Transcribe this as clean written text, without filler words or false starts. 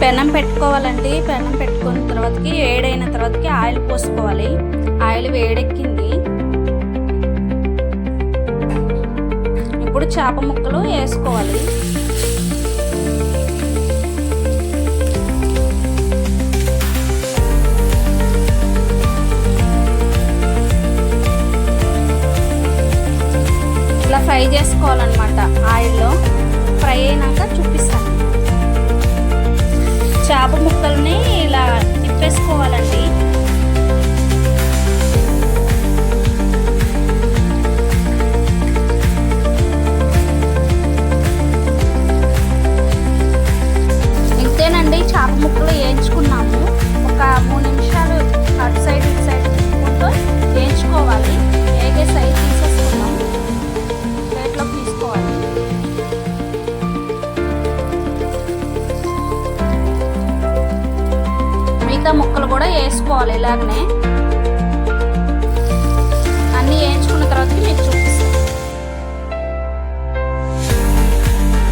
పెనం పెట్టుకోవాలండి. పెనం పెట్టుకున్న తర్వాతకి వేడైన తర్వాతకి ఆయిల్ పోసుకోవాలి. ఆయిల్ వేడెక్కింది. ఇప్పుడు చేప ముక్కలు వేసుకోవాలి. ఇలా ఫ్రై చేసుకోవాలన్నమాట. ఆయిల్లో ఫ్రై అయినాక చూపిస్తాను. చేప ముక్కల్ని ఇలా తిప్పేసుకోవాలండి. ఇంతేనండి, చేప ముక్కలు వేయించుకున్నాము. ఒక 3 నిమిషాలు అటు సైడ్ ఇటు సైడ్ తిప్పుకుంటూ వేయించుకోవాలి. ఏగే సైడ్ తీసేసుకున్నాం. ప్లేట్లోకి తీసుకోవాలి. మిగతా ముక్కలు కూడా వేసుకోవాలి ఇలాగనే.